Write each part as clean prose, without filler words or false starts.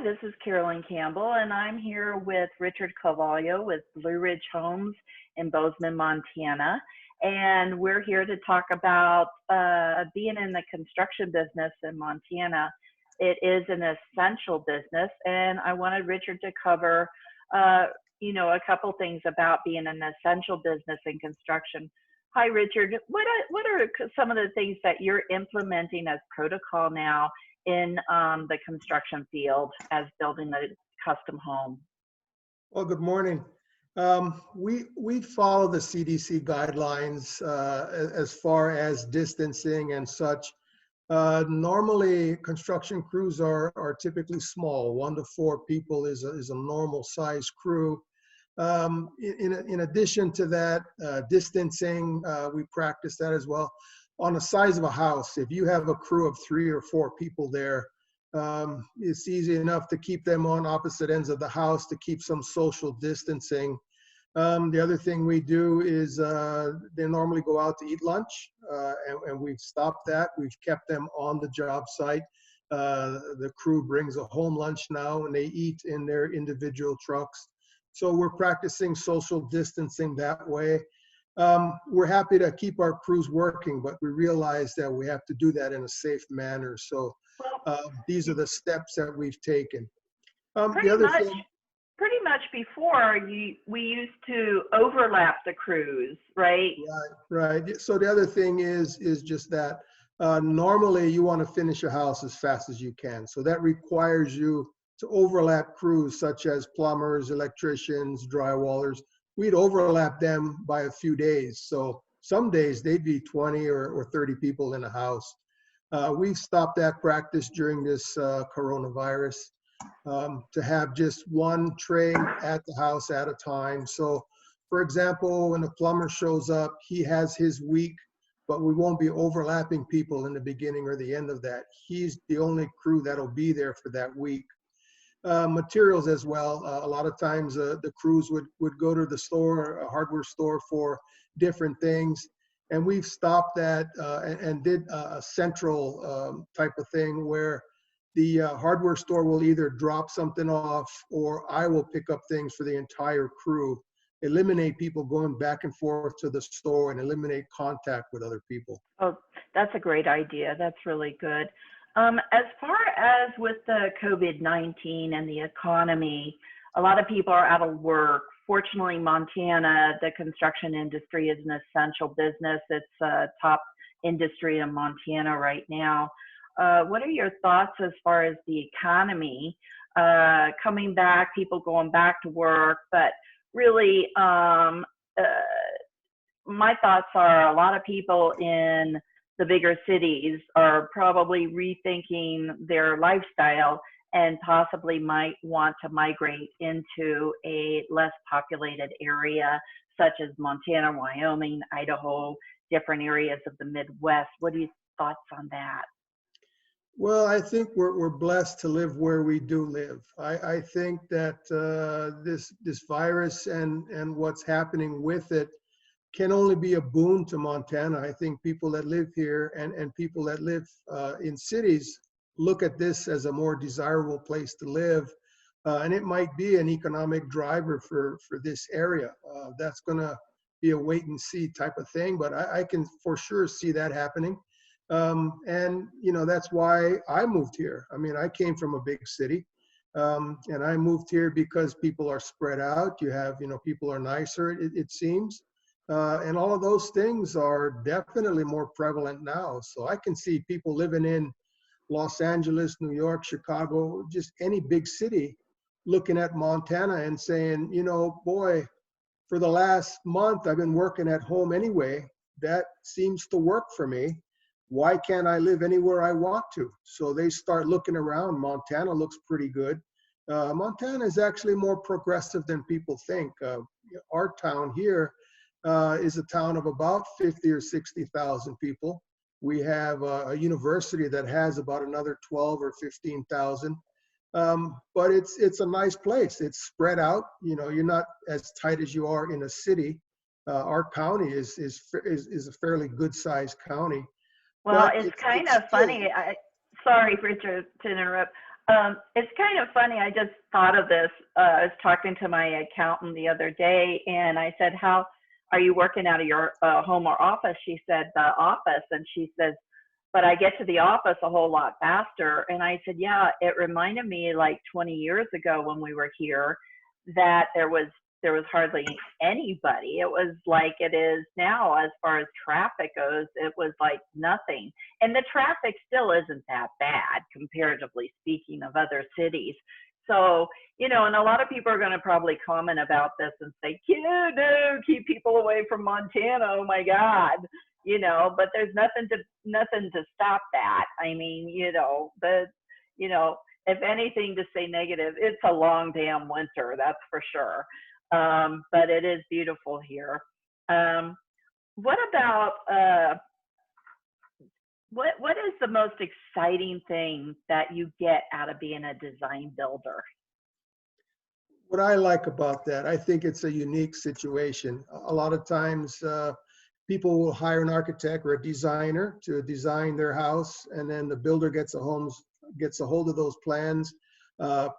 Hi, this is Carolyn Campbell, and I'm here with Richard Carvalho with Blueridge Homes in Bozeman, Montana. And we're here to talk about being in the construction business in Montana. It is an essential business, and I wanted Richard to cover, a couple things about being an essential business in construction. Hi, Richard. What are some of the things that you're implementing as protocol now in the construction field as building a custom home? Well, good morning. We follow the CDC guidelines as far as distancing and such. Normally, construction crews are typically small. 1 to 4 people is a normal size crew. In addition to that, distancing, we practice that as well. On the size of a house, if you have a crew of 3 or 4 people there, it's easy enough to keep them on opposite ends of the house to keep some social distancing. The other thing we do is they normally go out to eat lunch, and we've stopped that. We've kept them on the job site. The crew brings a home lunch now, and they eat in their individual trucks. So we're practicing social distancing that way. We're happy to keep our crews working, but we realize that we have to do that in a safe manner. So these are the steps that we've taken. Pretty much before, we used to overlap the crews, right? Right. So the other thing is just that normally you want to finish a house as fast as you can. So that requires you to overlap crews such as plumbers, electricians, drywallers. We'd overlap them by a few days. So some days they'd be 20 or 30 people in a house. We've stopped that practice during this coronavirus to have just one trade at the house at a time. So for example, when a plumber shows up, he has his week, but we won't be overlapping people in the beginning or the end of that. He's the only crew that'll be there for that week. Materials as well. A lot of times the crews would go to the store, a hardware store, for different things. And we've stopped that and did a central type of thing where the hardware store will either drop something off or I will pick up things for the entire crew, eliminate people going back and forth to the store and eliminate contact with other people. Oh, that's a great idea. That's really good. As far as with the COVID-19 and the economy, a lot of people are out of work. Fortunately, Montana, the construction industry is an essential business. It's a top industry in Montana right now. What are your thoughts as far as the economy coming back, people going back to work? But really, my thoughts are a lot of people in the bigger cities are probably rethinking their lifestyle and possibly might want to migrate into a less populated area such as Montana, Wyoming, Idaho, different areas of the Midwest. What are your thoughts on that? Well, I think we're blessed to live where we do live. I think that this virus and what's happening with it can only be a boon to Montana. I think people that live here and people that live in cities look at this as a more desirable place to live. And it might be an economic driver for this area. That's gonna be a wait and see type of thing, but I can for sure see that happening. And that's why I moved here. I mean, I came from a big city and I moved here because people are spread out. You have, people are nicer, it seems. And all of those things are definitely more prevalent now. So I can see people living in Los Angeles, New York, Chicago, just any big city, looking at Montana and saying, boy, for the last month, I've been working at home anyway. That seems to work for me. Why can't I live anywhere I want to? So they start looking around. Montana looks pretty good. Montana is actually more progressive than people think. Our town here is a town of about 50 or 60,000 people. We have a university that has about another 12 or 15,000. But it's a nice place. It's spread out. You're not as tight as you are in a city. Our county is a fairly good sized county. Well, it's kind of funny. Sorry, Richard, to interrupt. It's kind of funny. I just thought of this. I was talking to my accountant the other day, and I said, "How are you working out of your home or office?" She said, "The office," and she says, "But I get to the office a whole lot faster." And I said, "Yeah, it reminded me like 20 years ago when we were here that there was hardly anybody. It was like it is now as far as traffic goes. It was like nothing. And the traffic still isn't that bad, comparatively speaking, of other cities. So, and a lot of people are going to probably comment about this and say, no, keep people away from Montana. Oh my God. But there's nothing to stop that. I mean, if anything to say negative, it's a long damn winter, that's for sure. But it is beautiful here. What about what is the most exciting thing that you get out of being a design builder? What I like about that, I think it's a unique situation. A lot of times, people will hire an architect or a designer to design their house, and then the builder gets a hold of those plans,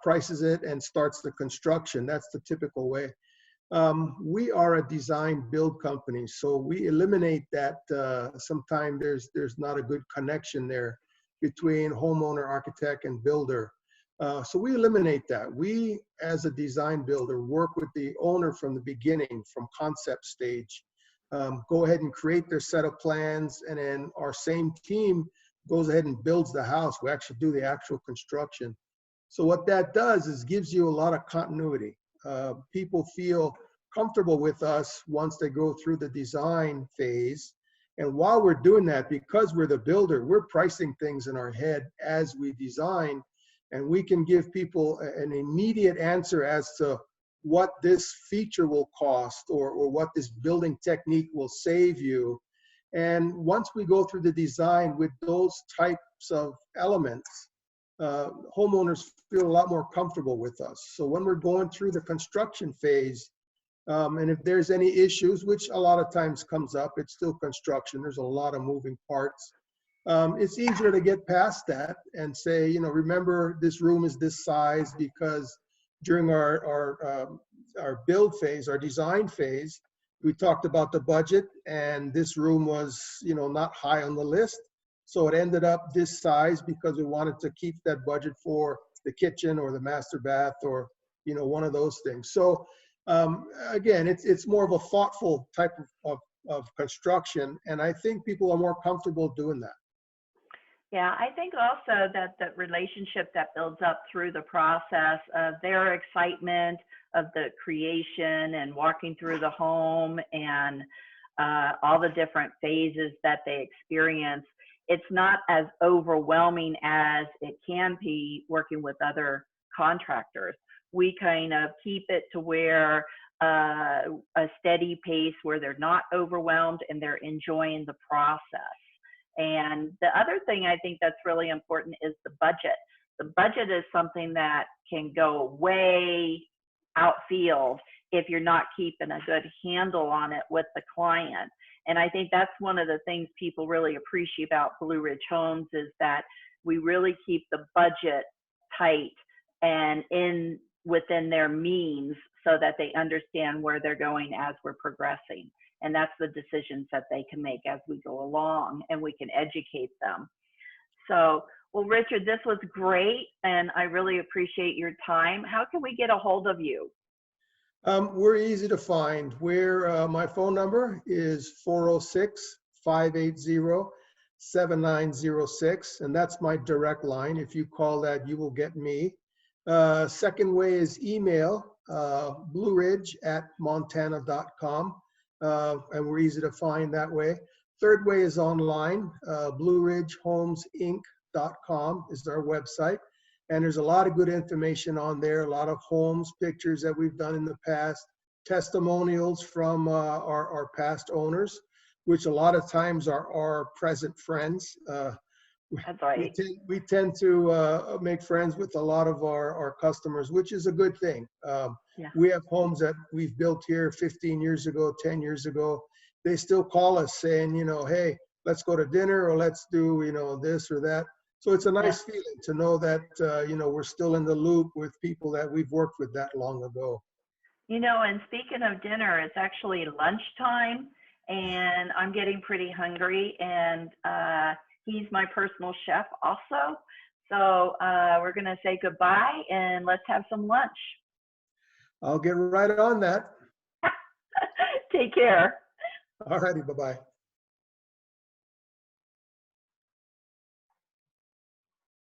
prices it, and starts the construction. That's the typical way. We are a design build company, so we eliminate that. Sometimes there's not a good connection there between homeowner, architect, and builder. So we eliminate that. We, as a design builder, work with the owner from the beginning, from concept stage. Go ahead and create their set of plans, and then our same team goes ahead and builds the house. We actually do the actual construction. So what that does is gives you a lot of continuity. People feel comfortable with us once they go through the design phase. And while we're doing that, because we're the builder, we're pricing things in our head as we design, and we can give people an immediate answer as to what this feature will cost, or what this building technique will save you. And once we go through the design with those types of elements, homeowners feel a lot more comfortable with us. So when we're going through the construction phase, and if there's any issues, which a lot of times comes up, it's still construction, there's a lot of moving parts. It's easier to get past that and say, remember, this room is this size because during our build phase, our design phase, we talked about the budget, and this room was, not high on the list. So it ended up this size because we wanted to keep that budget for the kitchen or the master bath, or, one of those things. So again, it's more of a thoughtful type of construction. And I think people are more comfortable doing that. Yeah, I think also that the relationship that builds up through the process of their excitement of the creation and walking through the home, and all the different phases that they experience, it's not as overwhelming as it can be working with other contractors. We kind of keep it to where a steady pace where they're not overwhelmed and they're enjoying the process. And the other thing I think that's really important is the budget. The budget is something that can go way outfield if you're not keeping a good handle on it with the client. And I think that's one of the things people really appreciate about Blueridge Homes, is that we really keep the budget tight and within their means, so that they understand where they're going as we're progressing. And that's the decisions that they can make as we go along, and we can educate them. So, well, Richard, this was great, and I really appreciate your time. How can we get a hold of you? We're easy to find. My phone number is 406-580-7906, and that's my direct line. If you call that, you will get me. Second way is email, blueridge@montana.com. And we're easy to find that way. Third way is online. Blueridgehomesinc.com is our website. And there's a lot of good information on there, a lot of homes, pictures that we've done in the past, testimonials from our past owners, which a lot of times are our present friends. That's right. We tend to make friends with a lot of our customers, which is a good thing. Yeah. We have homes that we've built here 15 years ago, 10 years ago. They still call us saying, hey, let's go to dinner, or let's do, this or that. So it's a Yeah. nice feeling to know that, we're still in the loop with people that we've worked with that long ago. And speaking of dinner, it's actually lunchtime, and I'm getting pretty hungry, and he's my personal chef also. So we're going to say goodbye, and let's have some lunch. I'll get right on that. Take care. All righty, bye-bye.